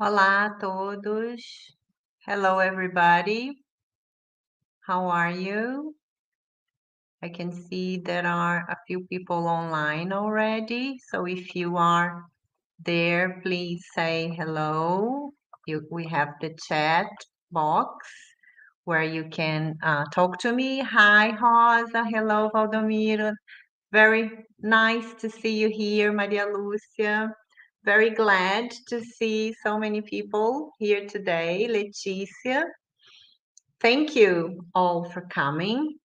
Olá a todos. Hello, everybody. How are you? I can see there are a few people online already. So if you are there, please say hello. We have the chat box where you can talk to me. Hi, Rosa. Hello, Valdomiro. Very nice to see you here, Maria Lúcia. Very glad to see so many people here today. Leticia, thank you all for coming.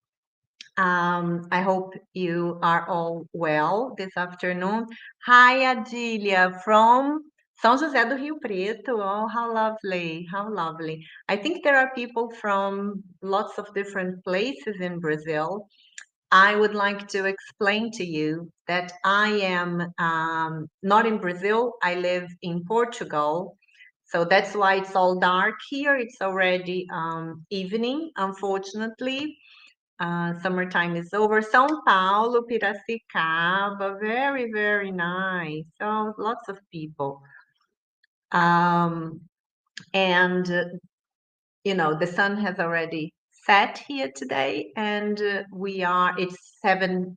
I hope you are all well this afternoon. Hi, Adília, from São José do Rio Preto. Oh, how lovely, how lovely. I think there are people from lots of different places in Brazil. I would like to explain to you that I am not in Brazil. I live in Portugal. So that's why it's all dark here. It's already evening, unfortunately. Summertime is over. São Paulo, Piracicaba, very, very nice. So lots of people. And the sun has already set here today, and it's 7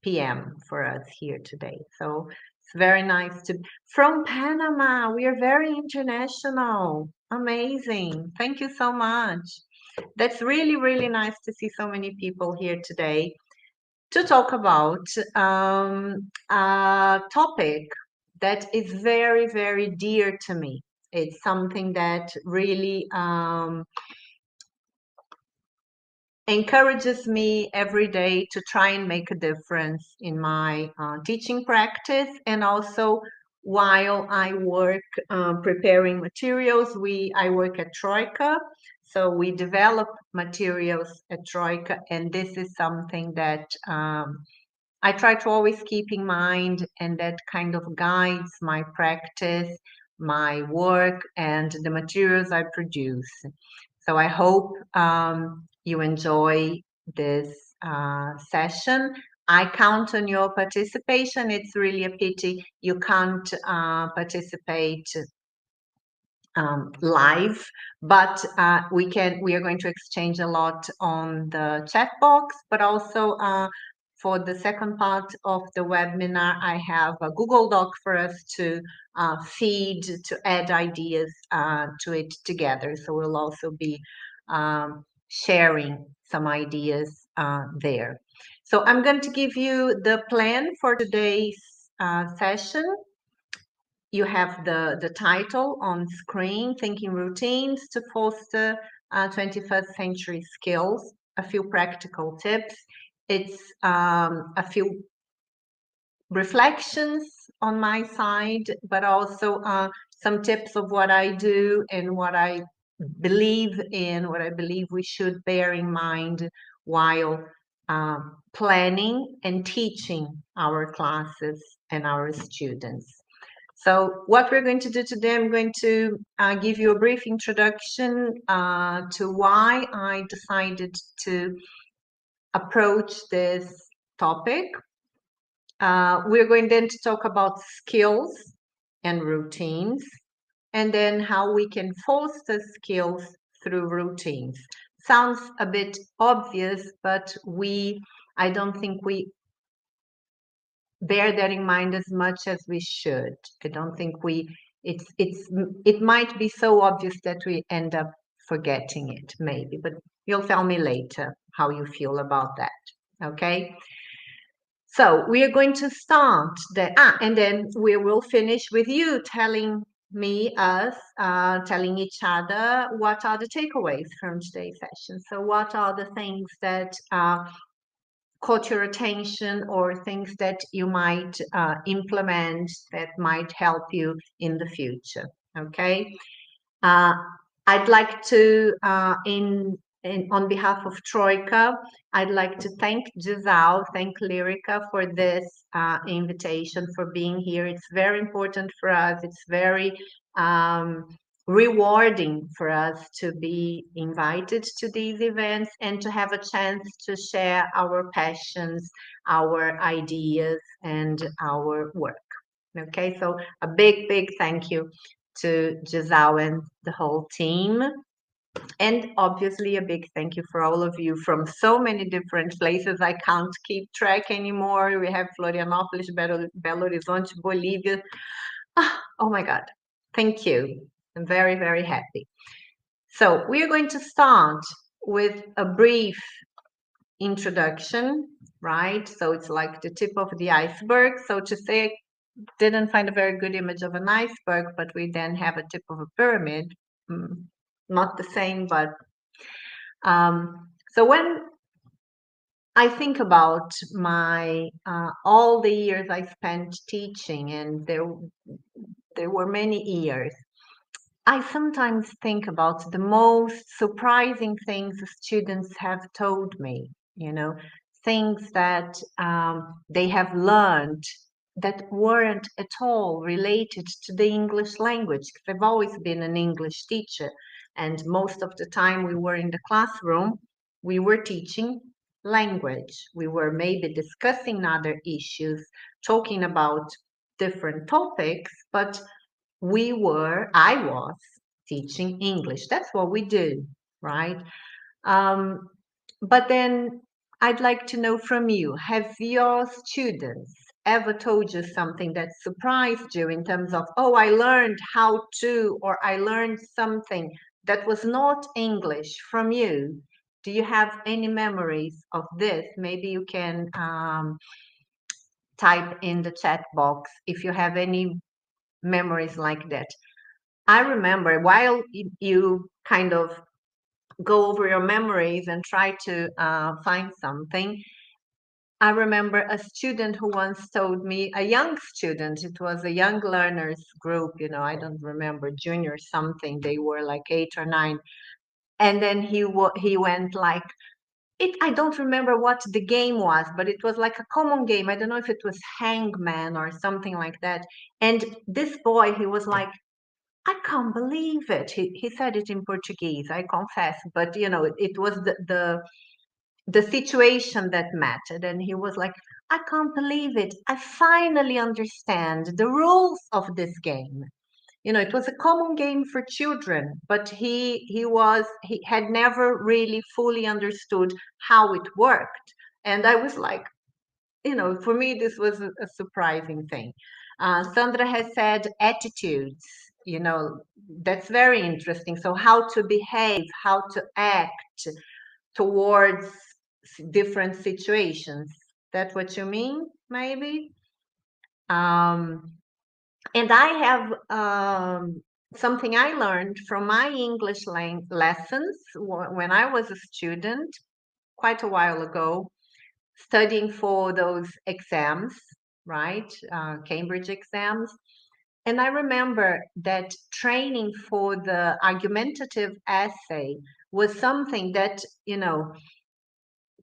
p.m. for us here today. So it's very nice to from Panama. We are very international. Amazing. Thank you so much. That's really, really nice to see so many people here today to talk about a topic that is very, very dear to me. It's something that really encourages me every day to try and make a difference in my teaching practice, and also while I work preparing materials. I work at Troika, so we develop materials at Troika, and this is something that I try to always keep in mind, and that kind of guides my practice, my work, and the materials I produce. So I hope you enjoy this session. I count on your participation. It's really a pity you can't participate live, but we are going to exchange a lot on the chat box, but also for the second part of the webinar, I have a Google Doc for us to feed, to add ideas to it together. So we'll also be sharing some ideas there. So I'm going to give you the plan for today's session. You have the title on screen, Thinking Routines to Foster 21st Century Skills, a few practical tips. It's a few reflections on my side, but also some tips of what I do and what I believe in, what I believe we should bear in mind while planning and teaching our classes and our students. So what we're going to do today, I'm going to give you a brief introduction to why I decided to approach this topic. We're going then to talk about skills and routines, and then how we can foster skills through routines. Sounds a bit obvious, but I don't think we bear that in mind as much as we should. I don't think it might be so obvious that we end up forgetting it, maybe, but you'll tell me later how you feel about that, okay? So we are going to start and then we will finish with you telling telling each other what are the takeaways from today's session. So what are the things that caught your attention, or things that you might implement that might help you in the future, okay? I'd like to, on behalf of Troika, I'd like to thank Disal, thank Lyrica for this invitation, for being here. It's very important for us. It's very rewarding for us to be invited to these events and to have a chance to share our passions, our ideas, and our work. Okay, so a big, big thank you to Disal and the whole team. And obviously a big thank you for all of you from so many different places. I can't keep track anymore. We have Florianópolis, Belo Horizonte, Bolivia. Oh my God. Thank you. I'm very, very happy. So we are going to start with a brief introduction, right? So it's like the tip of the iceberg. So to say, I didn't find a very good image of an iceberg, but we then have a tip of a pyramid. Not the same, but so when I think about my all the years I spent teaching, and there were many years, I sometimes think about the most surprising things students have told me, things that they have learned that weren't at all related to the English language. Because I've always been an English teacher, and most of the time we were in the classroom, we were teaching language. We were maybe discussing other issues, talking about different topics, but I was teaching English. That's what we do, right? But then I'd like to know from you, have your students ever told you something that surprised you in terms of, oh, I learned how to, or I learned something that was not English from you? Do you have any memories of this? Maybe you can type in the chat box if you have any memories like that. I remember while you kind of go over your memories and try to find something, I remember a student who once told me, a young student, it was a young learners group, I don't remember, junior something, they were like 8 or 9. And then he went like, I don't remember what the game was, but it was like a common game. I don't know if it was Hangman or something like that. And this boy, he was like, I can't believe it. He said it in Portuguese, I confess, but it was the situation that mattered. And he was like, I can't believe it. I finally understand the rules of this game. It was a common game for children, but he had never really fully understood how it worked. And I was like, for me, this was a surprising thing. Sandra has said attitudes, that's very interesting. So how to behave, how to act towards different situations. That's what you mean, maybe? And I have something I learned from my English lessons when I was a student quite a while ago, studying for those exams, right? Cambridge exams. And I remember that training for the argumentative essay was something that,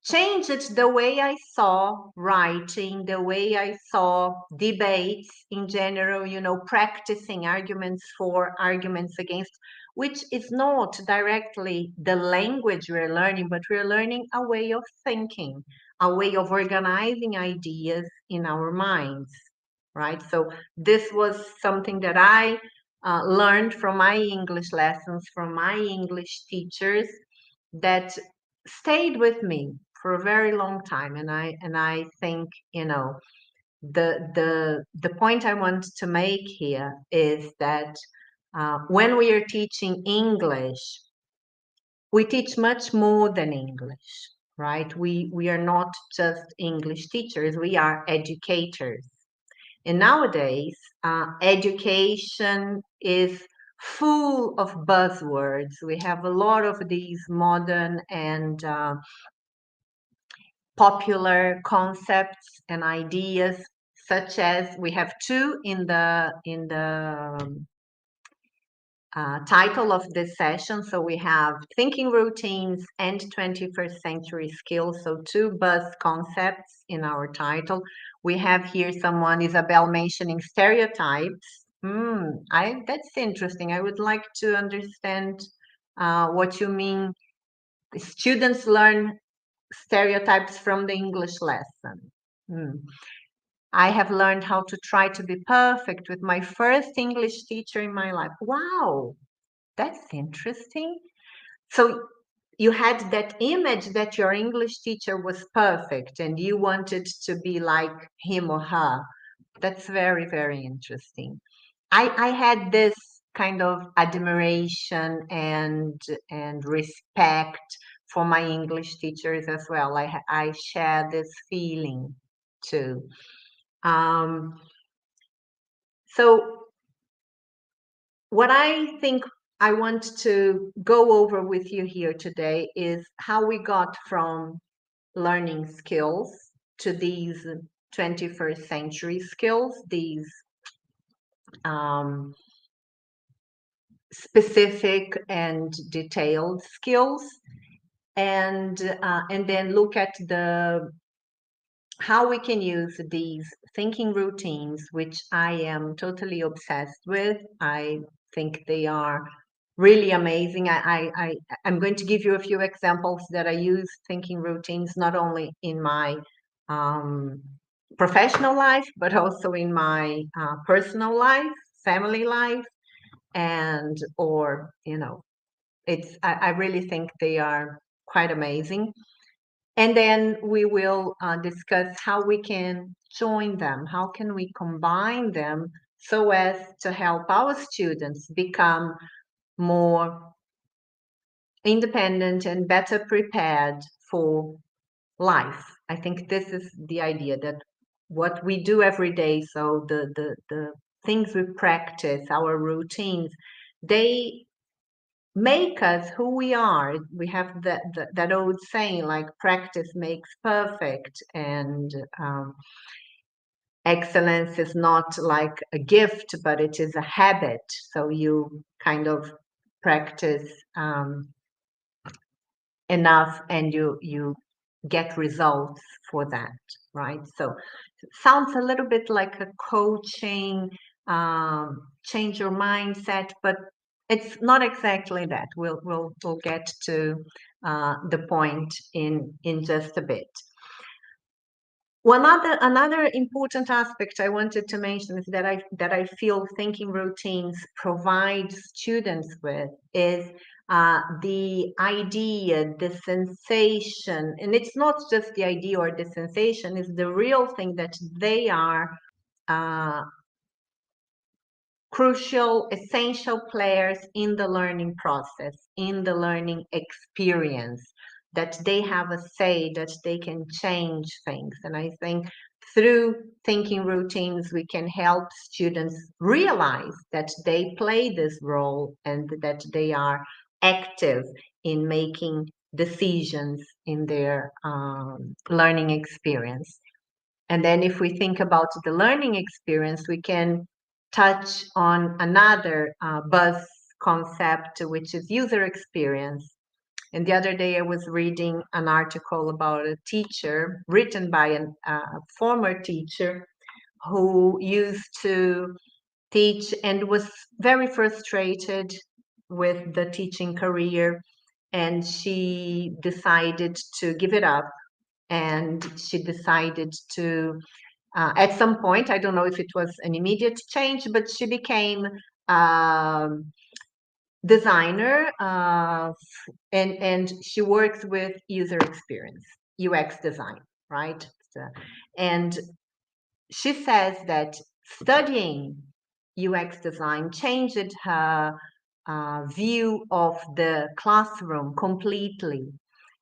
changed the way I saw writing, the way I saw debates in general, practicing arguments for, arguments against, which is not directly the language we're learning, but we're learning a way of thinking, a way of organizing ideas in our minds, right? So this was something that I learned from my English lessons, from my English teachers, that stayed with me for a very long time. And I think, the point I want to make here is that when we are teaching English, we teach much more than English, right? We are not just English teachers, we are educators. And nowadays, education is full of buzzwords. We have a lot of these modern and popular concepts and ideas, such as we have two in the title of this session. So we have thinking routines and 21st century skills. So two buzz concepts in our title. We have here someone, Isabel, mentioning stereotypes. That's interesting. I would like to understand what you mean. Students learn stereotypes from the English lesson. I have learned how to try to be perfect with my first English teacher in my life. Wow, that's interesting. So you had that image that your English teacher was perfect and you wanted to be like him or her. That's very, very interesting. I had this kind of admiration and respect for my English teachers as well. I share this feeling too. Um, so what I think I want to go over with you here today is how we got from learning skills to these 21st century skills, these um, specific and detailed skills, and then look at the how we can use these thinking routines, which I am totally obsessed with. I think they are really amazing. I'm going to give you a few examples that I use thinking routines not only in my um, professional life, but also in my personal life, family life, and or I really think they are quite amazing. And then we will discuss how we can join them, how can we combine them so as to help our students become more independent and better prepared for life. I think this is the idea that what we do every day, so the things we practice, our routines, they make us who we are. We have that old saying like practice makes perfect, and excellence is not like a gift, but it is a habit. So you kind of practice enough and you get results for that, right? So it sounds a little bit like a coaching, change your mindset, but it's not exactly that. We'll get to the point in just a bit. Another important aspect I wanted to mention is that I feel thinking routines provide students with is the idea, the sensation, and it's not just the idea or the sensation, it's the real thing that they are uh, crucial, essential players in the learning process, in the learning experience, that they have a say, that they can change things. And I think through thinking routines, we can help students realize that they play this role and that they are active in making decisions in their learning experience. And then if we think about the learning experience, we can touch on another buzz concept, which is user experience. And the other day I was reading an article about a teacher written by a former teacher who used to teach and was very frustrated with the teaching career. And she decided to give it up, and she decided to at some point, I don't know if it was an immediate change, but she became designer, and she works with user experience, UX design, right? So, and she says that studying UX design changed her view of the classroom completely,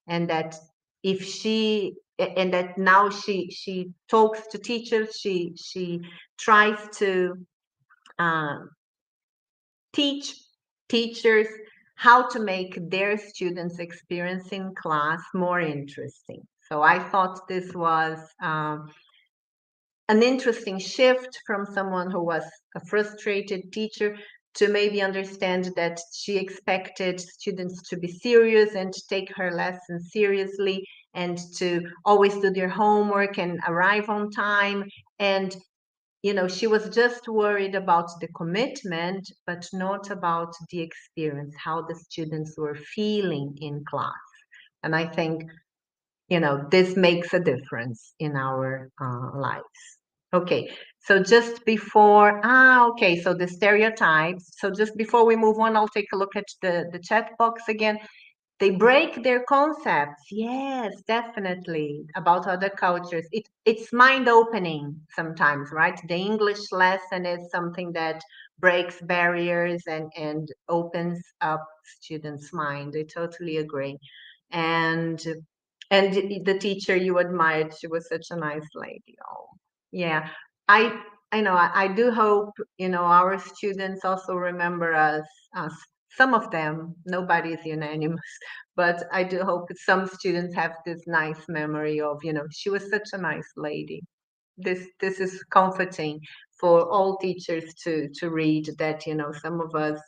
and that if she and that now she talks to teachers, she tries to uh, teach teachers how to make their students experience in class more interesting. So I thought this was an interesting shift from someone who was a frustrated teacher to maybe understand that she expected students to be serious and to take her lessons seriously and to always do their homework and arrive on time. And, she was just worried about the commitment, but not about the experience, how the students were feeling in class. And I think, this makes a difference in our lives. Okay, so just before, okay, so the stereotypes. So just before we move on, I'll take a look at the chat box again. They break their concepts. Yes, definitely. About other cultures. It's mind-opening sometimes, right? The English lesson is something that breaks barriers and opens up students' mind. I totally agree. And and the teacher you admired, she was such a nice lady. Oh, yeah. I I know I do hope, our students also remember us, some of them. Nobody is unanimous, but I do hope that some students have this nice memory of, she was such a nice lady. This is comforting for all teachers to read that, some of us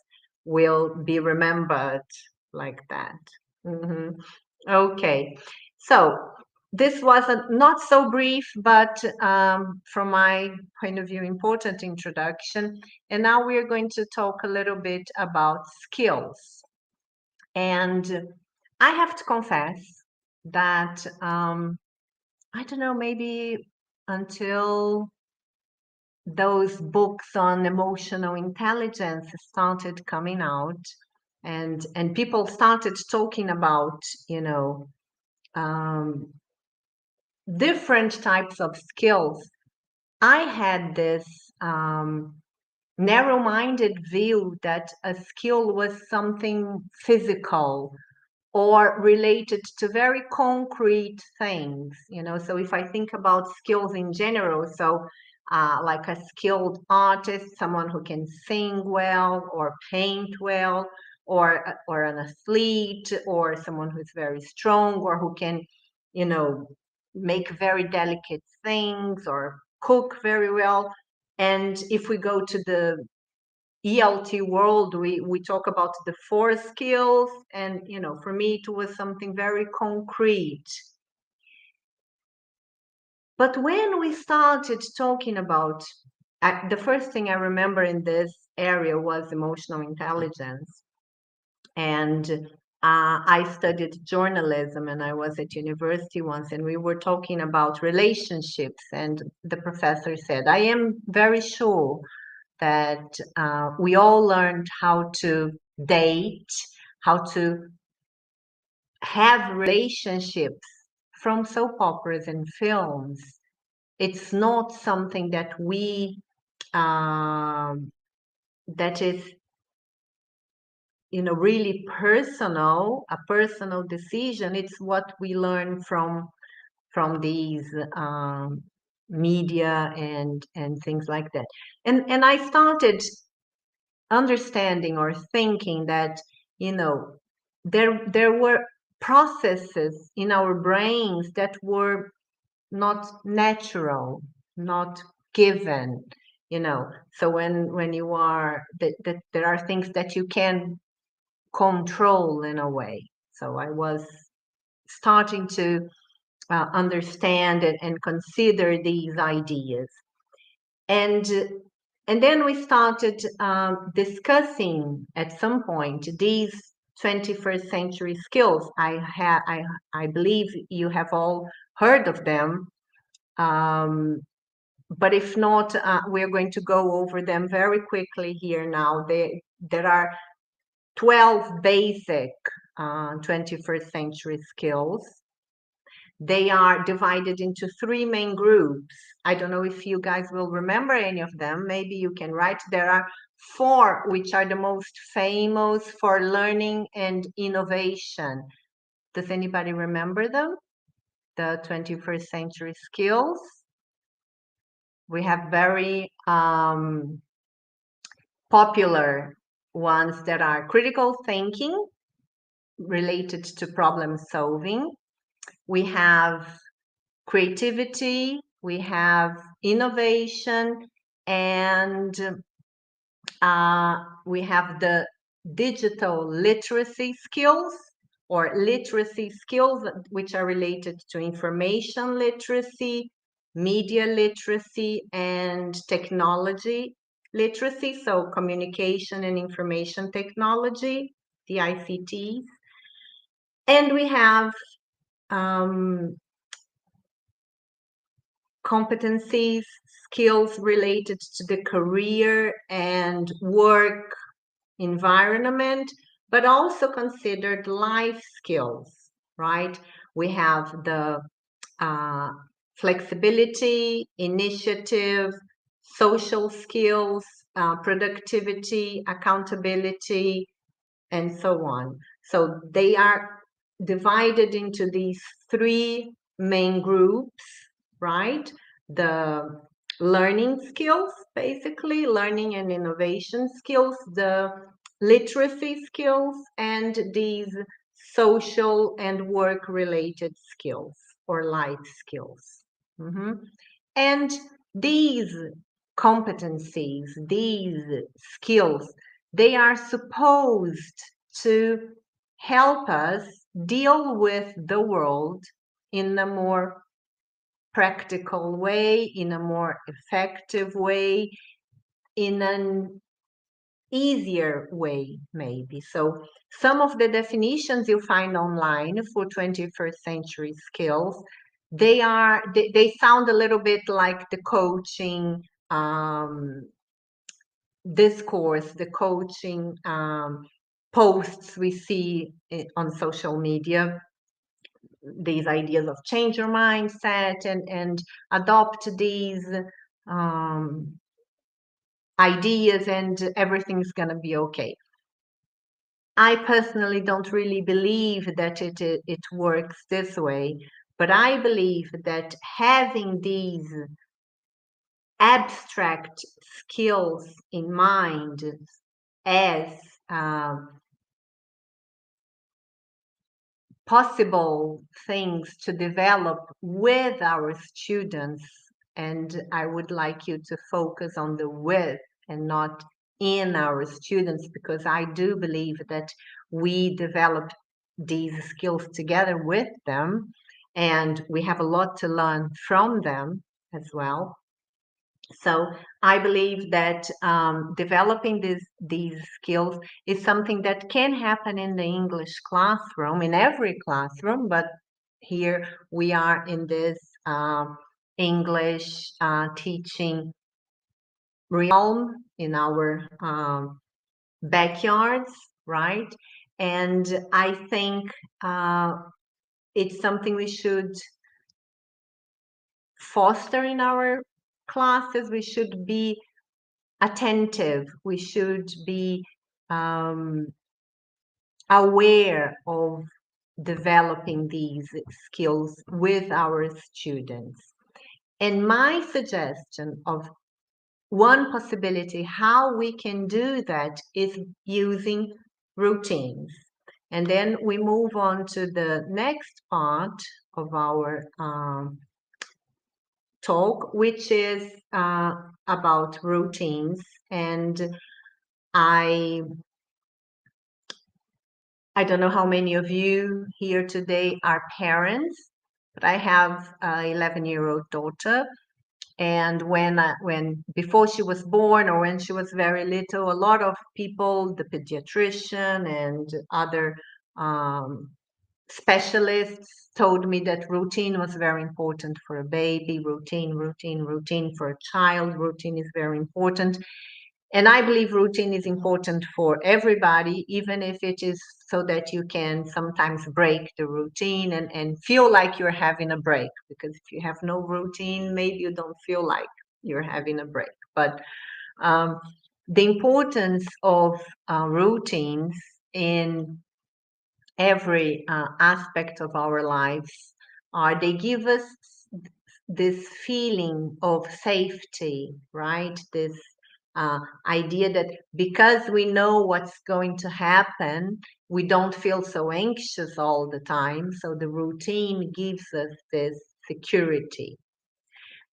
will be remembered like that. Hmm. Okay, so this was a not so brief, but from my point of view, important introduction. And now we are going to talk a little bit about skills. And I have to confess that I don't know, maybe until those books on emotional intelligence started coming out, and people started talking about, um, different types of skills, I had this narrow-minded view that a skill was something physical or related to very concrete things, so if I think about skills in general, so like a skilled artist, someone who can sing well or paint well, or an athlete, or someone who's very strong, or who can, you know make very delicate things or cook very well. And if we go to the ELT world, we talk about the four skills, and for me it was something very concrete. But when we started talking about, the first thing I remember in this area was emotional intelligence. And I studied journalism, and I was at university once, and we were talking about relationships, and the professor said, I am very sure that we all learned how to date, how to have relationships from soap operas and films. It's not something that that is, really personal, a personal decision. It's what we learn from these media and things like that. And I started understanding or thinking that, you know there were processes in our brains that were not natural, not given, so when you are that there are things that you can control in a way. So I was starting to understand and consider these ideas. And and then we started discussing at some point these 21st century skills. I believe you have all heard of them, um, but if not, we're going to go over them very quickly here now. There are 12 basic 21st century skills. They are divided into three main groups. I don't know if you guys will remember any of them. Maybe you can write. There are four which are the most famous for learning and innovation. Does anybody remember them? The 21st century skills. We have very popular ones that are critical thinking, related to problem solving. We have creativity, we have innovation, and we have the digital literacy skills, or literacy skills, which are related to information literacy, media literacy, and technology literacy, so communication and information technology, the ICTs. And we have um, competencies, skills related to the career and work environment, but also considered life skills, right? We have the flexibility, initiative, social skills, productivity, accountability, and so on. So they are divided into these three main groups, right? The learning skills, basically, learning and innovation skills, the literacy skills, and these social and work related skills or life skills. And these competencies, these skills, they are supposed to help us deal with the world in a more practical way, in a more effective way, in an easier way, maybe. So some of the definitions you find online for 21st century skills, they sound a little bit like the coaching discourse, the coaching posts we see on social media, these ideas of change your mindset and adopt these ideas and everything's going to be okay. I personally don't really believe that it works this way, but I believe that having these abstract skills in mind as possible things to develop with our students, and I would like you to focus on the with and not in our students, because I do believe that we develop these skills together with them, and we have a lot to learn from them as well. So I believe that developing these skills is something that can happen in the English classroom, in every classroom, but here we are in this English teaching realm in our backyards, right? And I think it's something we should foster in our classes. We should be attentive. We should be aware of developing these skills with our students. And my suggestion of one possibility how we can do that is using routines. And then we move on to the next part of our talk, which is about routines. And I don't know how many of you here today are parents, but I have an 11-year-old daughter. And when before she was born or when she was very little, a lot of people, the pediatrician and other specialists told me that routine was very important for a baby. Routine for a child. Routine is very important. And I believe routine is important for everybody, even if it is so that you can sometimes break the routine and feel like you're having a break. Because if you have no routine, maybe you don't feel like you're having a break. But the importance of routines in every aspect of our lives are they give us this feeling of safety, right? This idea that because we know what's going to happen, we don't feel so anxious all the time. So the routine gives us this security.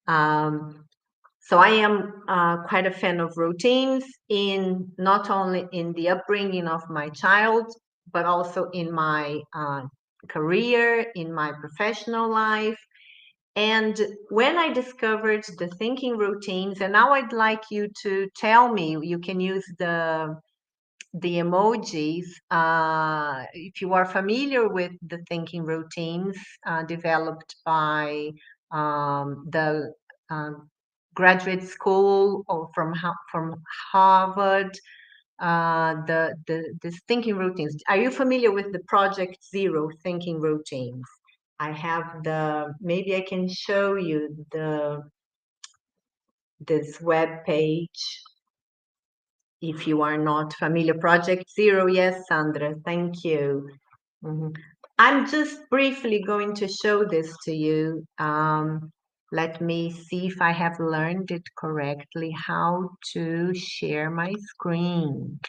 So I am quite a fan of routines in not only in the upbringing of my child, but also in my career, in my professional life. And when I discovered the thinking routines, and now I'd like you to tell me, you can use the emojis if you are familiar with the thinking routines developed by the graduate school or from Harvard, this thinking routines. Are you familiar with the Project Zero thinking routines? I have maybe I can show you this web page if you are not familiar. Project Zero, yes, Sandra, thank you. I'm just briefly going to show this to you. Let me see if I have learned it correctly, how to share my screen.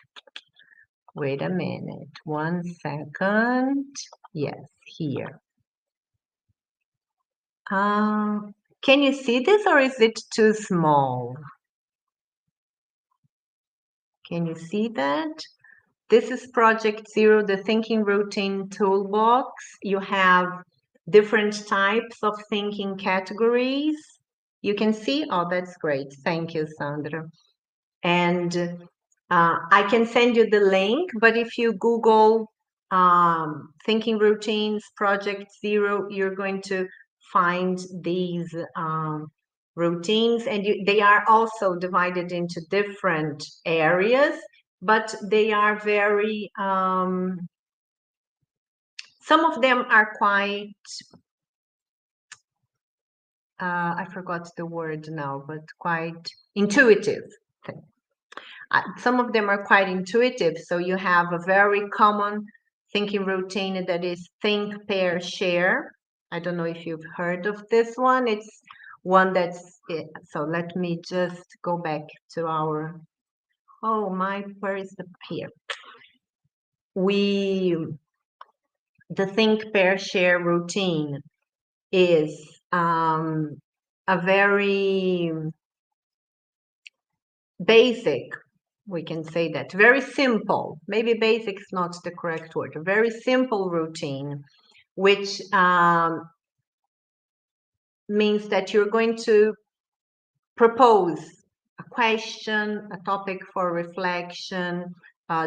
Wait a minute, 1 second. Yes, here. Can you see this or is it too small? Can you see that? This is Project Zero, the thinking routine toolbox. You have different types of thinking categories. You can see, oh, that's great. Thank you, Sandra. And I can send you the link, but if you Google thinking routines, Project Zero, you're going to find these routines, and they are also divided into different areas, but they are very, some of them are quite, I forgot the word now, but quite intuitive. Some of them are quite intuitive. So you have a very common thinking routine that is think, pair, share. I don't know if you've heard of this one. It's one that's, so let me just go back to our, oh my, where is the, here. The think, pair, share routine is a very basic, we can say that, very simple, maybe basic is not the correct word, a very simple routine, which means that you're going to propose a question, a topic for reflection,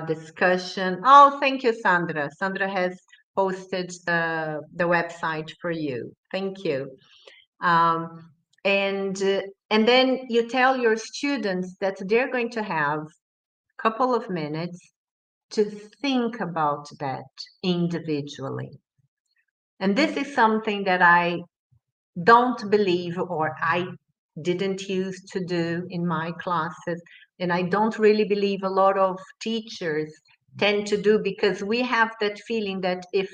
discussion. Oh, thank you, Sandra. Sandra has posted the website for you. Thank you. And then you tell your students that they're going to have a couple of minutes to think about that individually. And this is something that I don't believe, or I didn't used to do in my classes, and I don't really believe a lot of teachers tend to do, because we have that feeling that if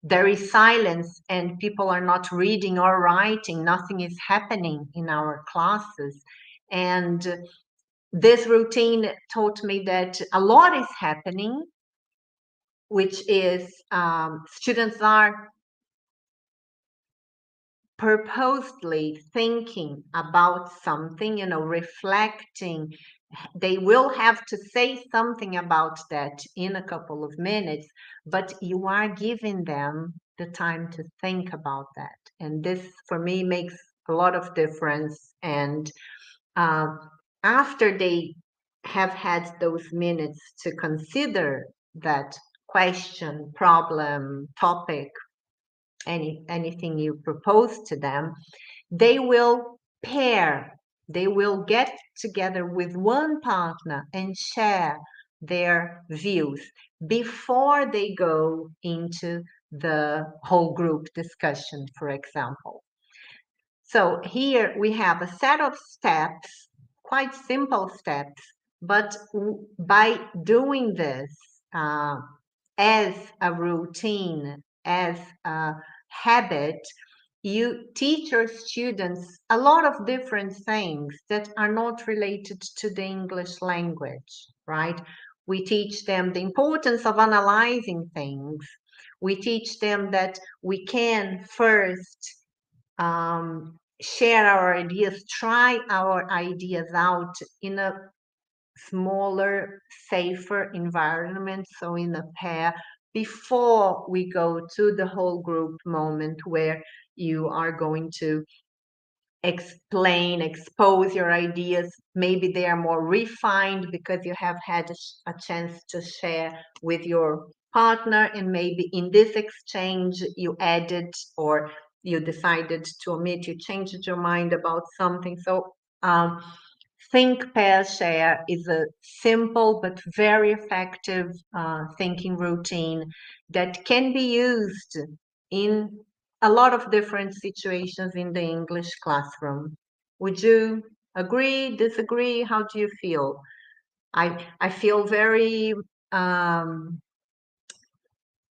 there is silence and people are not reading or writing, nothing is happening in our classes. And this routine taught me that a lot is happening, which is students are purposely thinking about something, reflecting. They will have to say something about that in a couple of minutes, but you are giving them the time to think about that. And this, for me, makes a lot of difference. And after they have had those minutes to consider that question, problem, topic, anything you propose to them, they will pair, they will get together with one partner and share their views before they go into the whole group discussion, for example. So here we have a set of steps, quite simple steps, but by doing this as a routine, as a habit, you teach your students a lot of different things that are not related to the English language, right? We teach them the importance of analyzing things. We teach them that we can first share our ideas, try our ideas out in a smaller, safer environment, so in a pair, before we go to the whole group moment where you are going to explain, expose your ideas. Maybe they are more refined because you have had a chance to share with your partner, and maybe in this exchange you added, or you decided to omit, you changed your mind about something. So Think, Pair, Share is a simple but very effective thinking routine that can be used in a lot of different situations in the English classroom. Would you agree, disagree? How do you feel? I feel very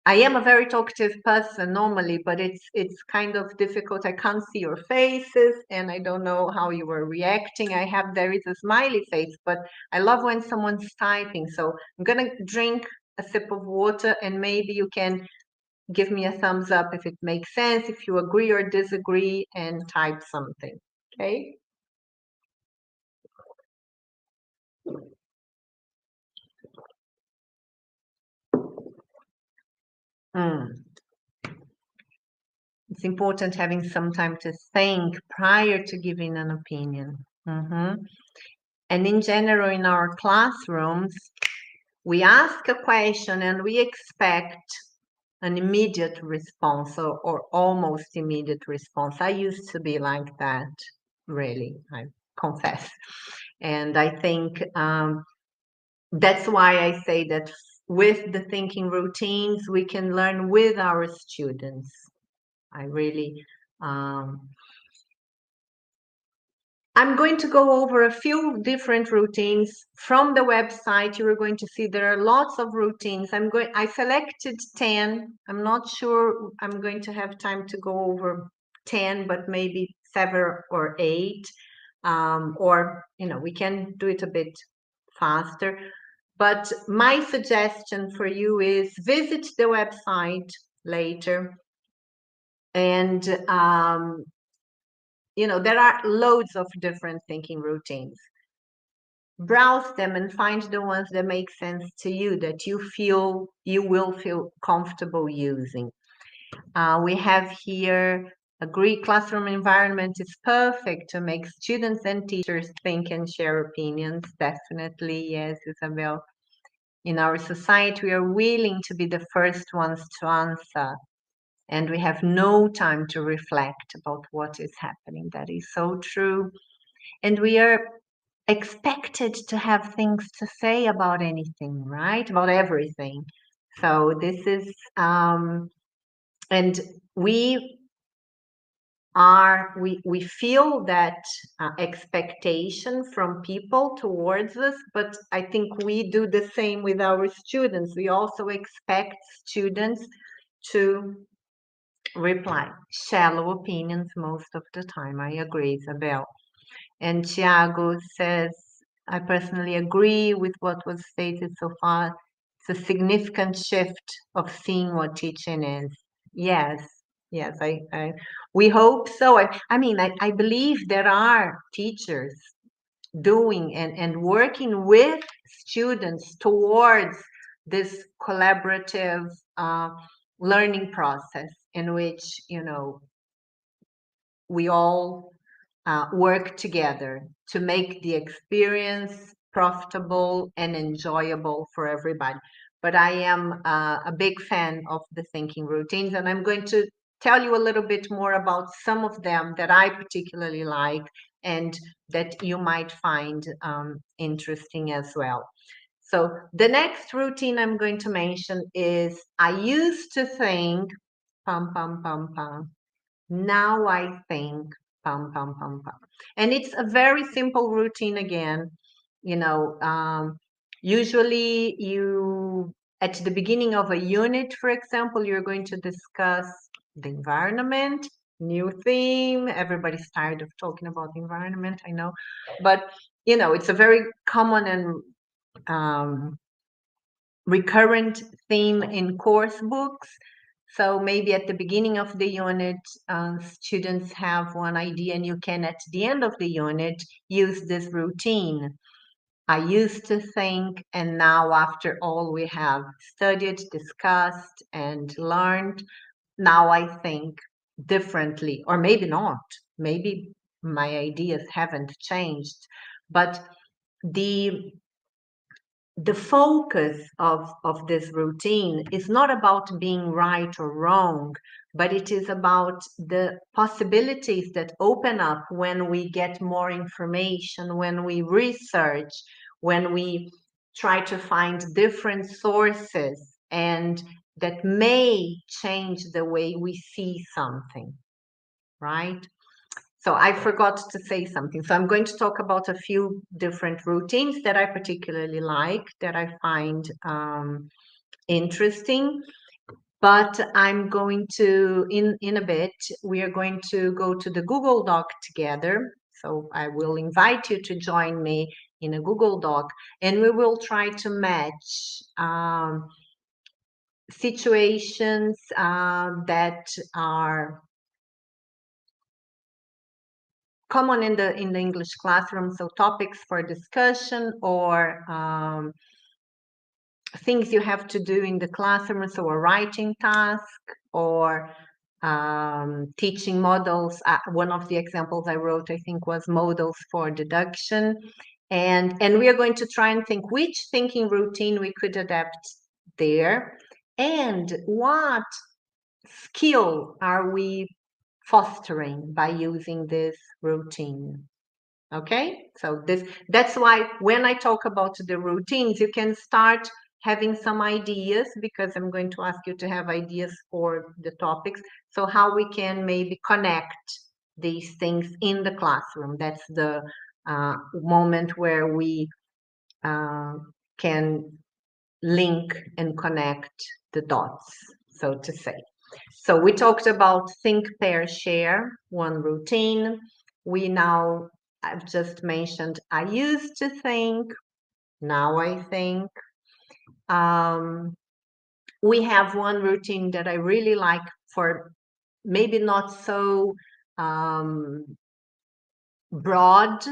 I am a very talkative person normally, but it's kind of difficult. I can't see your faces and I don't know how you were reacting. There is a smiley face, but I love when someone's typing. So I'm gonna drink a sip of water and maybe you can give me a thumbs up if it makes sense, if you agree or disagree, and type something, okay? Mm. It's important having some time to think prior to giving an opinion. And in general, in our classrooms, we ask a question and we expect an immediate response or almost immediate response. I used to be like that, really, I confess. And I think that's why I say that with the thinking routines, we can learn with our students. I really I'm going to go over a few different routines from the website. You are going to see there are lots of routines. I selected 10. I'm not sure I'm going to have time to go over 10, but maybe 7 or 8. Or, we can do it a bit faster. But my suggestion for you is visit the website later and there are loads of different thinking routines. Browse them and find the ones that make sense to you, that you will feel comfortable using. We have here a Greek classroom environment is perfect to make students and teachers think and share opinions. Definitely, yes, Isabel. In our society, we are willing to be the first ones to answer, and we have no time to reflect about what is happening. That is so true. And we are expected to have things to say about anything, right? About everything. So this is, and we feel that expectation from people towards us, but I think we do the same with our students. We also expect students to reply shallow opinions most of the time. I agree, Isabel. And Tiago says, I personally agree with what was stated so far. It's a significant shift of seeing what teaching is. Yes, yes, we hope so. I believe there are teachers doing and working with students towards this collaborative learning process in which, we all work together to make the experience profitable and enjoyable for everybody. But I am a big fan of the thinking routines, and I'm going to tell you a little bit more about some of them that I particularly like and that you might find interesting as well. So the next routine I'm going to mention is I used to think, pum, pum, pum, pum. Now I think, pum, pum, pum, pum. And it's a very simple routine again. You know, usually at the beginning of a unit, for example, you're going to discuss the environment, new theme. Everybody's tired of talking about the environment, I know. But, it's a very common and recurrent theme in course books. So maybe at the beginning of the unit, students have one idea and you can, at the end of the unit, use this routine. I used to think, and now after all we have studied, discussed, and learned, now I think differently, or maybe not. Maybe my ideas haven't changed, but the the focus of this routine is not about being right or wrong, but it is about the possibilities that open up when we get more information, when we research, when we try to find different sources, and that may change the way we see something, right? So I forgot to say something. So I'm going to talk about a few different routines that I particularly like, that I find interesting. But I'm going to, in a bit, we are going to go to the Google Doc together. So I will invite you to join me in a Google Doc, and we will try to match situations that are common in the English classroom, so topics for discussion or things you have to do in the classroom, so a writing task or teaching models. One of the examples I wrote, I think, was models for deduction. And we are going to try and think which thinking routine we could adapt there, and what skill are we fostering by using this routine. Okay, so that's why when I talk about the routines, you can start having some ideas, because I'm going to ask you to have ideas for the topics. So how we can maybe connect these things in the classroom. That's the moment where we can link and connect the dots, so to say. So we talked about think, pair, share, one routine. I've just mentioned I used to think, now I think. We have one routine that I really like, for maybe not so broad.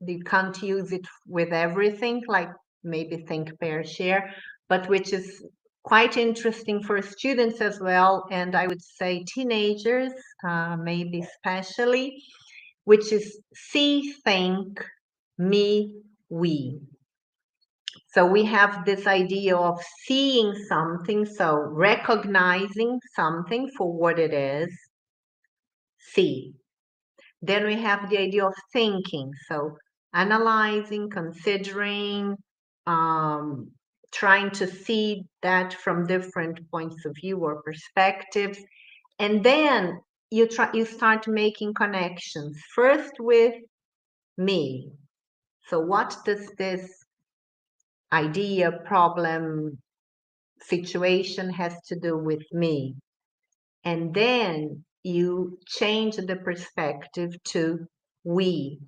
You can't use it with everything, like maybe think, pair, share, but which is quite interesting for students as well, and I would say teenagers, maybe especially, which is see, think, me, we. So we have this idea of seeing something, so recognizing something for what it is, see. Then we have the idea of thinking, so analyzing, considering, trying to see that from different points of view or perspectives. And then you start making connections, first with me. So what does this idea, problem, situation has to do with me? And then you change the perspective to we.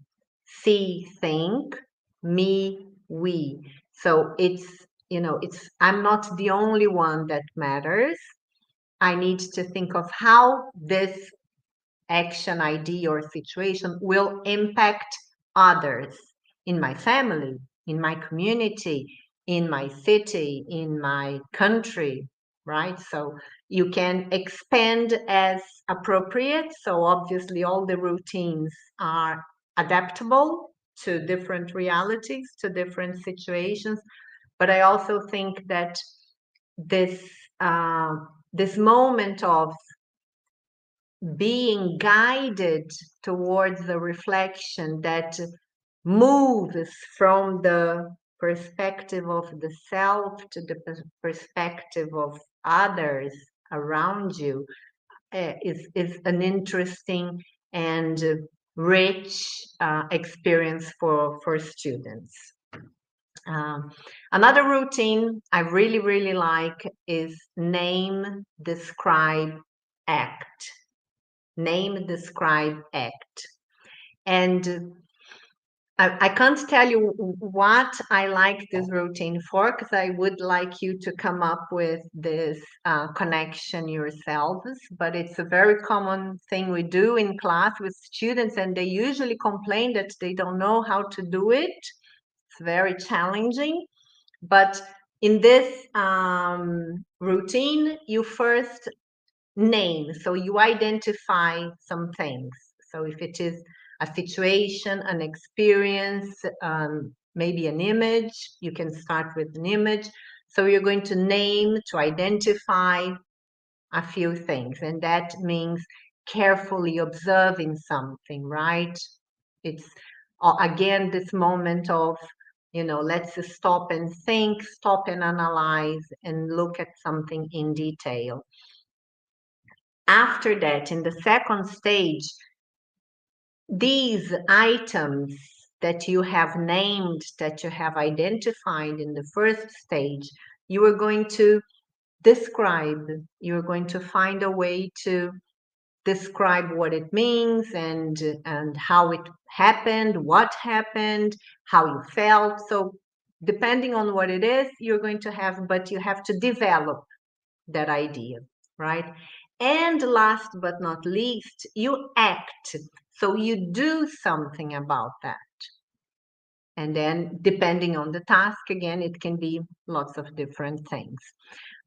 See, think, me, we. So I'm not the only one that matters. I need to think of how this action, idea, or situation will impact others in my family, in my community, in my city, in my country, right? So you can expand as appropriate. So obviously all the routines are adaptable to different realities, to different situations. But I also think that this this moment of being guided towards the reflection that moves from the perspective of the self to the perspective of others around you is an interesting and rich experience for students. Another routine I really, really like is name, describe, act. Name, describe, act. And I can't tell you what I like this routine for, because I would like you to come up with this connection yourselves. But it's a very common thing we do in class with students, and they usually complain that they don't know how to do it. It's very challenging. But in this routine, you first name, so you identify some things. So if it is a situation, an experience, maybe an image. You can start with an image. So you're going to name, to identify a few things, and that means carefully observing something, right? It's again this moment of, let's stop and think, stop and analyze, and look at something in detail. After that, in the second stage, these items that you have named, that you have identified in the first stage, you are going to describe. You're going to find a way to describe what it means and how it happened, what happened, how you felt. So depending on what it is, you're going to have, but you have to develop that idea, right? And last but not least, you act. So you do something about that. And then depending on the task, again, it can be lots of different things.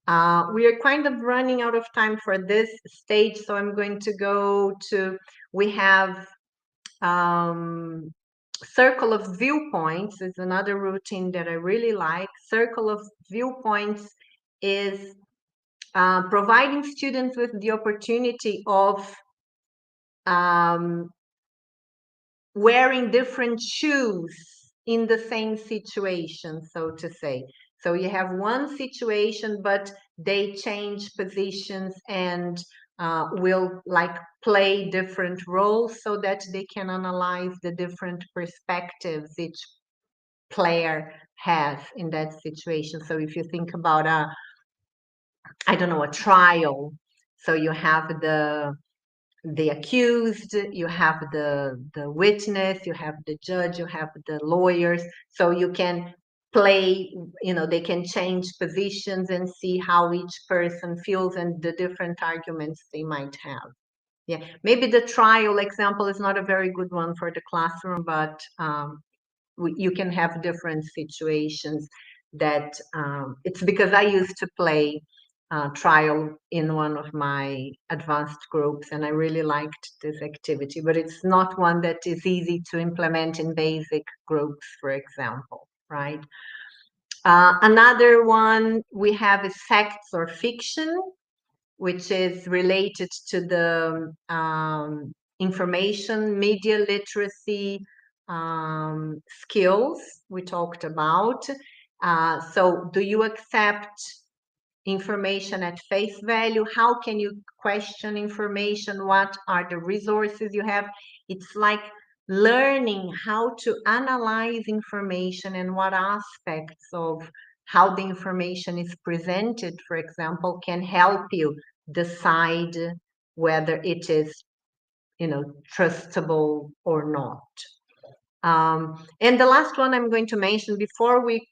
We are kind of running out of time for this stage, so I'm going to go to, we have circle of viewpoints is another routine that I really like. Circle of viewpoints is providing students with the opportunity of wearing different shoes in the same situation, so to say. So you have one situation, but they change positions and will like play different roles so that they can analyze the different perspectives each player has in that situation. So if you think about I don't know, a trial, so you have the accused, you have the witness, you have the judge, you have the lawyers. So you can play, they can change positions and see how each person feels and the different arguments they might have. Yeah, maybe the trial example is not a very good one for the classroom, but you can have different situations that it's because I used to play trial in one of my advanced groups, and I really liked this activity, but it's not one that is easy to implement in basic groups, for example, right? Another one we have is facts or fiction, which is related to the information, media literacy skills we talked about. So do you accept information at face value? How can you question information? What are the resources you have? It's like learning how to analyze information and what aspects of how the information is presented, for example, can help you decide whether it is, trustable or not. And the last one I'm going to mention before we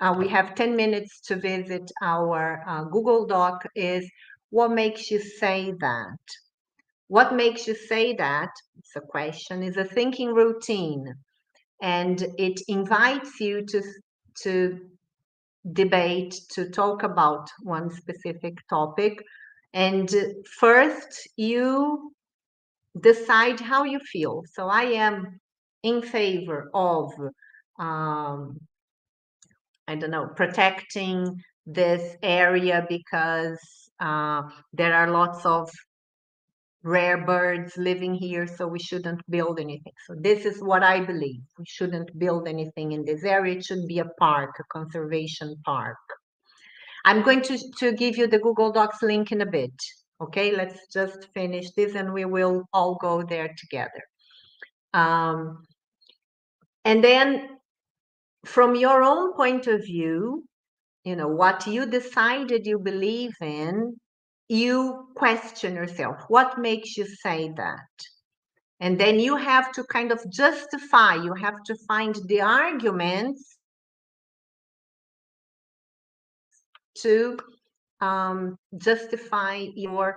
have 10 minutes to visit our Google Doc is what makes you say that? What makes you say that? It's a question, is a thinking routine. And it invites you to debate, to talk about one specific topic. And first, you decide how you feel. So I am in favor of I don't know, protecting this area because there are lots of rare birds living here, so we shouldn't build anything. So this is what I believe. We shouldn't build anything in this area. It should be a park, a conservation park. I'm going to give you the Google Docs link in a bit. Okay, let's just finish this and we will all go there together. And then from your own point of view, what you decided you believe in, you question yourself. What makes you say that? And then you have to kind of justify, you have to find the arguments to justify your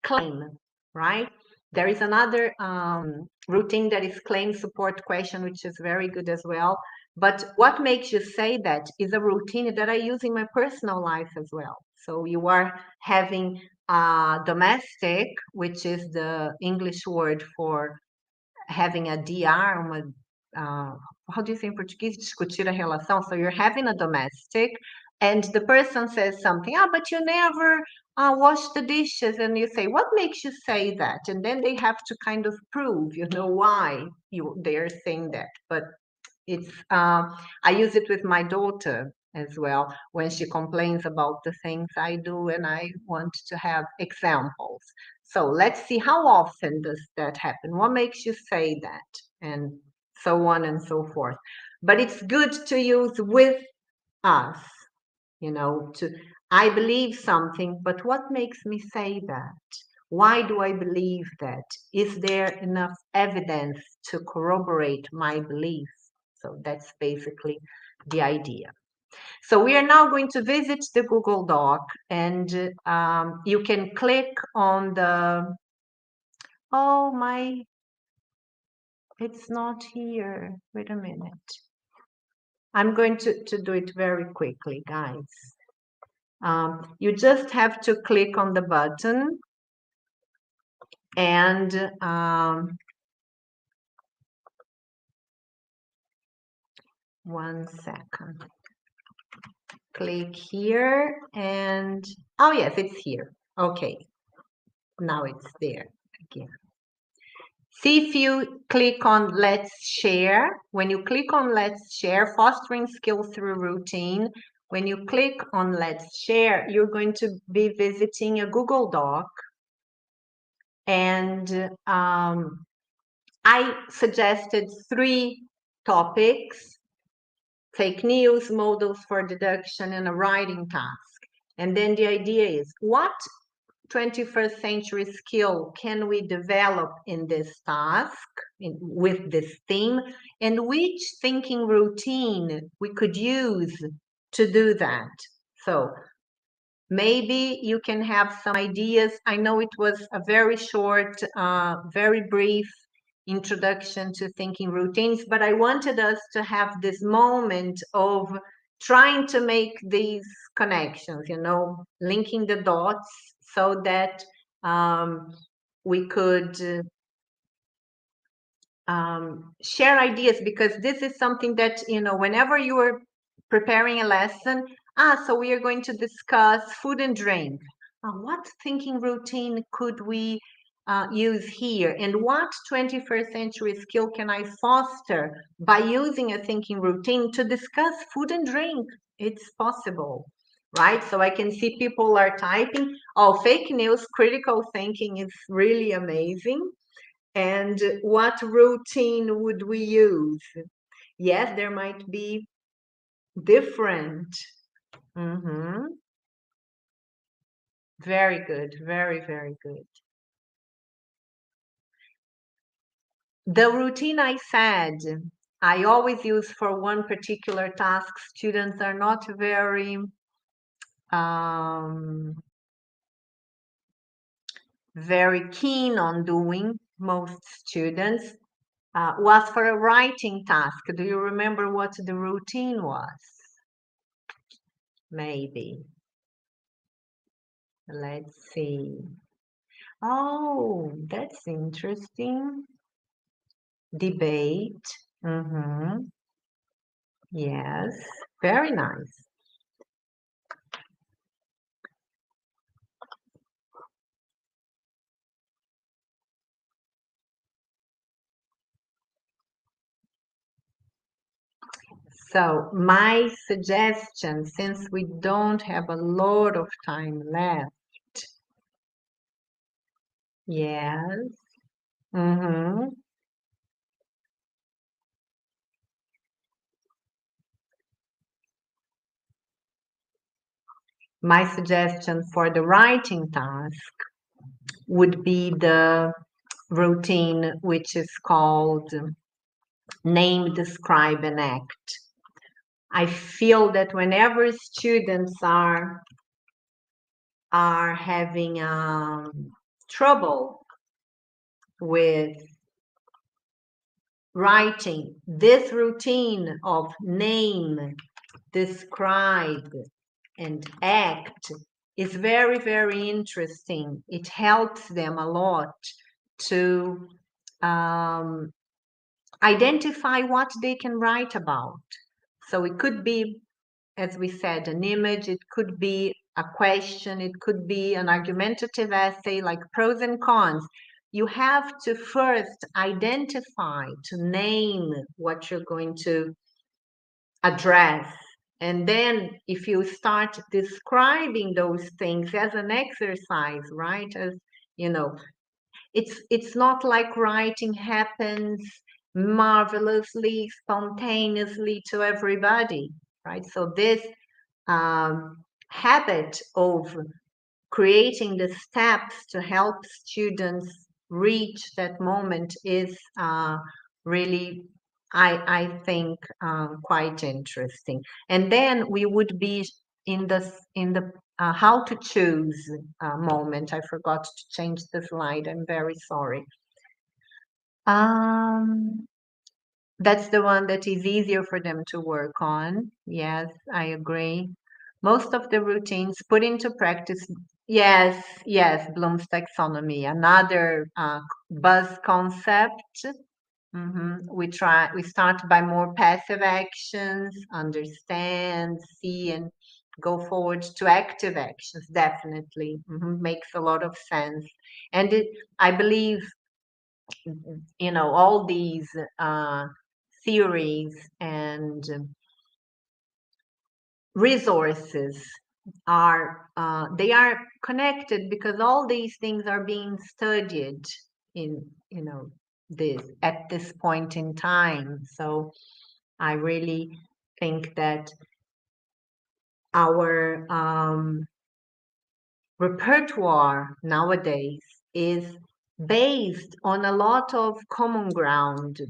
claim, right? There is another routine that is claim support question, which is very good as well. But what makes you say that is a routine that I use in my personal life as well. So you are having domestic, which is the English word for having a DR, how do you say in Portuguese? Discutir a relação. So you're having a domestic, and the person says something, but you never wash the dishes, and you say, what makes you say that? And then they have to kind of prove, why they're saying that. But it's I use it with my daughter as well when she complains about the things I do, and I want to have examples. So let's see, how often does that happen? What makes you say that? And so on and so forth. But it's good to use with us, to I believe something, but what makes me say that? Why do I believe that? Is there enough evidence to corroborate my belief? So that's basically the idea. So we are now going to visit the Google Doc, and you can click on the, it's not here. Wait a minute. I'm going to do it very quickly, guys. You just have to click on the button, and one second. Click here, and oh yes, it's here. Okay, now it's there again. See if you click on Let's Share. When you click on Let's Share, fostering skills through routine, when you click on Let's Share, you're going to be visiting a Google Doc. And I suggested 3 topics: fake news, models for deduction, and a writing task. And then the idea is, what 21st century skill can we develop in this task, with this theme, and which thinking routine we could use to do that? So maybe you can have some ideas. I know it was a very short, very brief introduction to thinking routines, but I wanted us to have this moment of trying to make these connections, linking the dots so that we could share ideas, because this is something that, whenever you are preparing a lesson, so we are going to discuss food and drink. What thinking routine could we use here? And what 21st century skill can I foster by using a thinking routine to discuss food and drink? It's possible, right? So I can see people are typing, fake news, critical thinking is really amazing. And what routine would we use? Yes, there might be different. Very good. Very, very good. The routine I said, I always use for one particular task. Students are not very very keen on doing, most students, was for a writing task. Do you remember what the routine was? Maybe. Let's see. Oh, that's interesting. Debate. Yes, very nice. So my suggestion, since we don't have a lot of time left, yes. My suggestion for the writing task would be the routine, which is called Name, Describe, and Act. I feel that whenever students are having trouble with writing, this routine of name, describe, and act is very, very interesting. It helps them a lot to identify what they can write about. So it could be, as we said, an image, it could be a question, it could be an argumentative essay like pros and cons. You have to first identify, to name what you're going to address. And then if you start describing those things as an exercise, right? As you know, it's not like writing happens marvelously, spontaneously to everybody, right? So this habit of creating the steps to help students reach that moment is really, I think, quite interesting. And then we would be in the how to choose moment. I forgot to change the slide. I'm very sorry. That's the one that is easier for them to work on. Yes, I agree. Most of the routines put into practice. Yes, yes, Bloom's taxonomy, another buzz concept. We start by more passive actions, understand, see, and go forward to active actions. Definitely. Makes a lot of sense. And I believe, all these theories and resources they are connected because all these things are being studied in this at this point in time. So I really think that our repertoire nowadays is based on a lot of common ground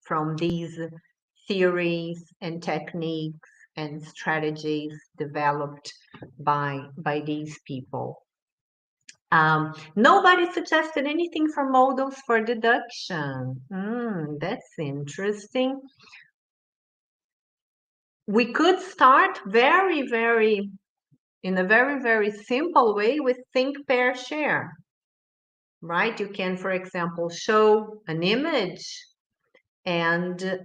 from these theories and techniques and strategies developed by these people. Nobody suggested anything for models for deduction. That's interesting. We could start in a very, very simple way with think, pair, share, right? You can, for example, show an image and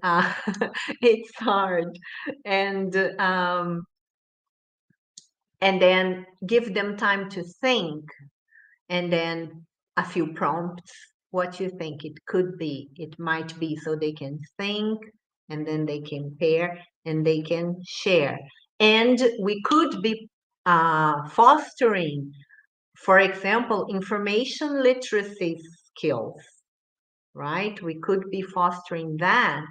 it's hard. And then give them time to think, and then a few prompts. What you think it could be, it might be, so they can think, and then they can pair, and they can share. And we could be fostering, for example, information literacy skills, right? We could be fostering that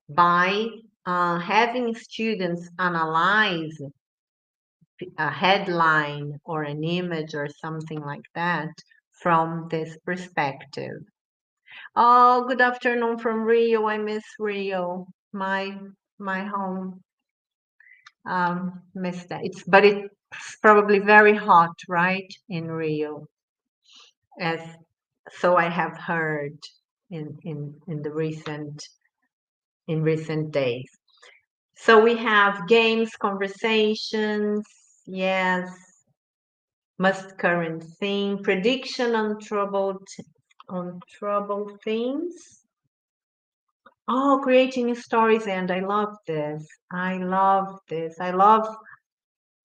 by having students analyze a headline or an image or something like that from this perspective. Oh, good afternoon from Rio. I miss Rio, my home. Miss that. But it's probably very hot, right, in Rio, as so I have heard in the recent days. So we have games, conversations, yes, must current theme, prediction on troubled themes. Oh, creating new stories, and I love this. I love this. I love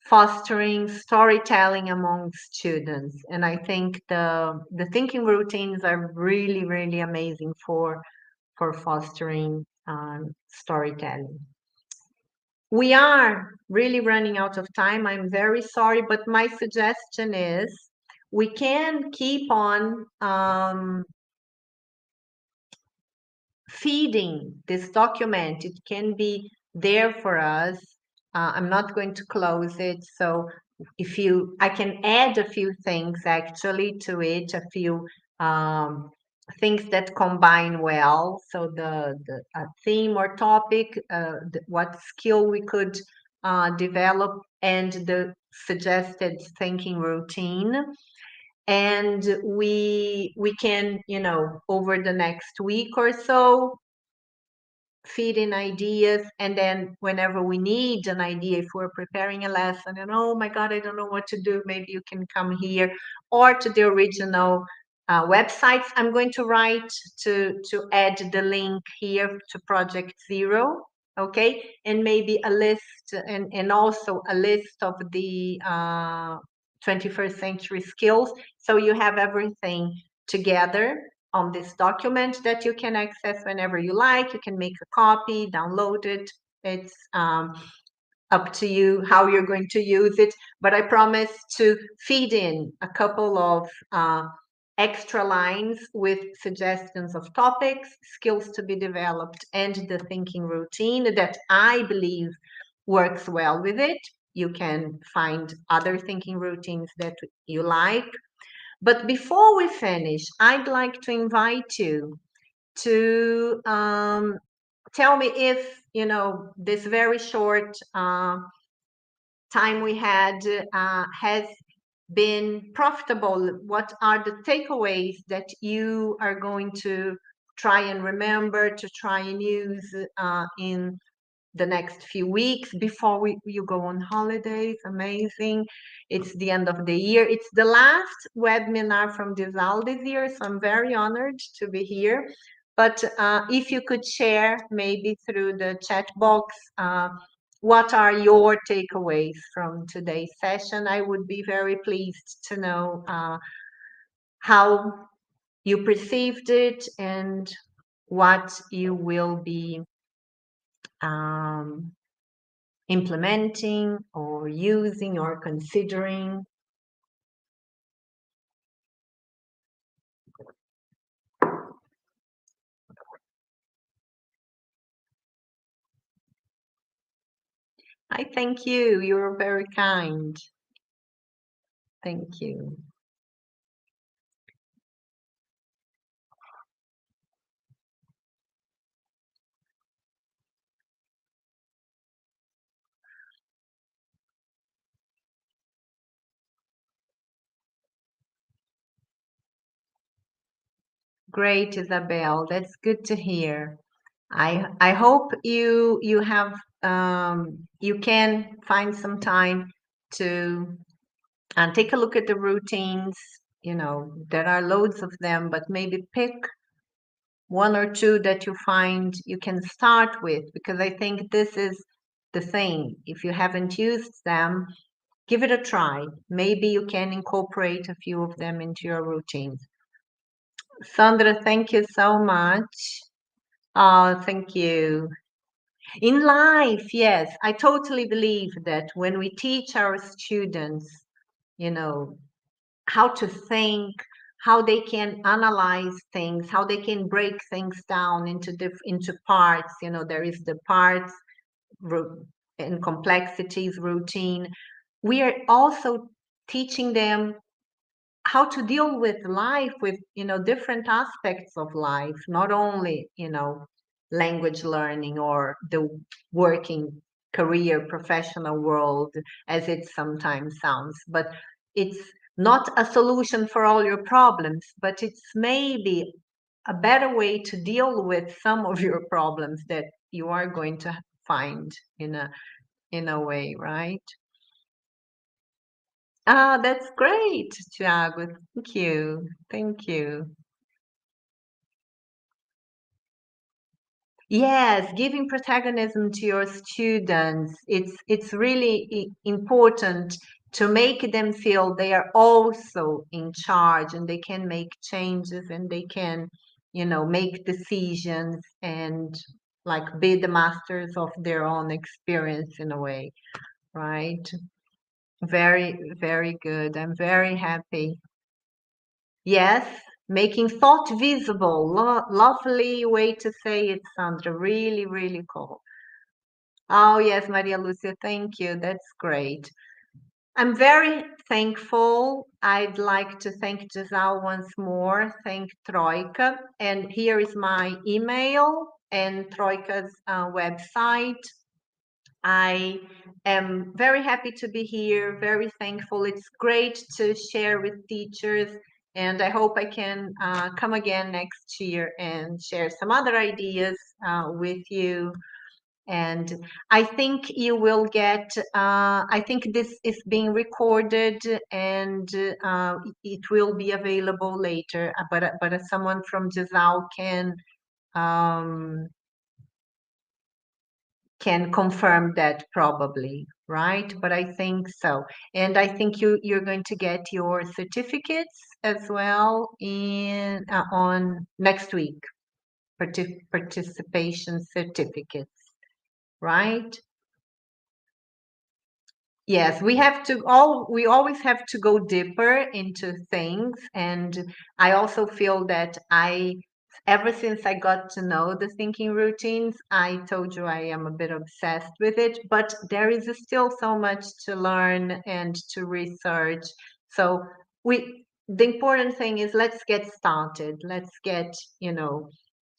fostering storytelling among students, and I think the thinking routines are really, really amazing for fostering storytelling. We are really running out of time. I'm very sorry, but my suggestion is we can keep on feeding this document. It can be there for us. I'm not going to close it. So I can add a few things actually to it, a few things that combine well. So the theme or topic, what skill we could develop, and the suggested thinking routine. And we can, over the next week or so, feed in ideas, and then whenever we need an idea, if we're preparing a lesson and oh my god, I don't know what to do, maybe you can come here or to the original websites. I'm going to write to add the link here to Project Zero, okay? And maybe a list and also a list of the 21st century skills. So you have everything together on this document that you can access whenever you like. You can make a copy, download it. It's up to you how you're going to use it, but I promise to feed in a couple of extra lines with suggestions of topics, skills to be developed, and the thinking routine that I believe works well with it. You can find other thinking routines that you like. But before we finish, I'd like to invite you to tell me if, this very short time we had has been profitable. What are the takeaways that you are going to try and remember, to try and use in the next few weeks before you go on holidays? Amazing. It's the end of the year. It's the last webinar from Disal this year, so I'm very honored to be here. But if you could share maybe through the chat box, what are your takeaways from today's session? I would be very pleased to know how you perceived it and what you will be implementing or using or considering. I thank you. You're very kind. Thank you. Great, Isabel. That's good to hear. I hope you have you can find some time to take a look at the routines. There are loads of them, but maybe pick one or two that you find you can start with, because I think this is the thing. If you haven't used them, give it a try. Maybe you can incorporate a few of them into your routines. Sandra, thank you so much. Oh, thank you. In life, yes, I totally believe that when we teach our students, you know, how to think, how they can analyze things, how they can break things down into parts. There is the parts and complexities routine. We are also teaching them how to deal with life, with different aspects of life, not only language learning or the working career professional world as it sometimes sounds, but it's not a solution for all your problems, but it's maybe a better way to deal with some of your problems that you are going to find in a way, right? Ah, that's great, Thiago. Thank you. Thank you. Yes, giving protagonism to your students. It's really important to make them feel they are also in charge and they can make changes and they can, make decisions and like be the masters of their own experience in a way, right? Very, very good. I'm very happy. Yes, making thought visible. Lovely way to say it, Sandra. Really, really cool. Oh, yes, Maria Lucia, thank you. That's great. I'm very thankful. I'd like to thank Giselle once more, thank Troika. And here is my email and Troika's website. I am very happy to be here, very thankful. It's great to share with teachers, and I hope I can come again next year and share some other ideas with you. And I think you will get, I think this is being recorded and it will be available later, but someone from Disal um, can confirm that probably, right? But I think so. And I think you're going to get your certificates as well in on next week, participation certificates, right? Yes, we always have to go deeper into things. And I also feel that ever since I got to know the thinking routines, I told you I am a bit obsessed with it, but there is still so much to learn and to research. So the important thing is let's get started. Let's get,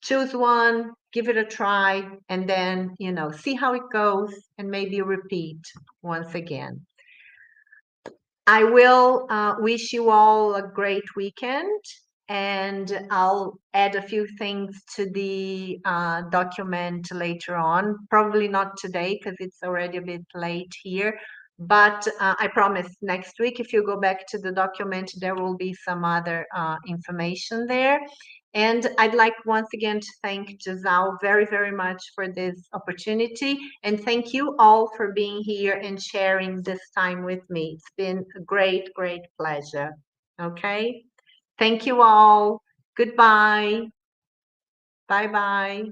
choose one, give it a try, and then, see how it goes and maybe repeat once again. I will wish you all a great weekend, and I'll add a few things to the document later on. Probably not today because it's already a bit late here, but I promise next week, if you go back to the document, there will be some other information there. And I'd like once again to thank Disal very, very much for this opportunity. And thank you all for being here and sharing this time with me. It's been a great, great pleasure. Okay. Thank you all. Goodbye. Bye bye.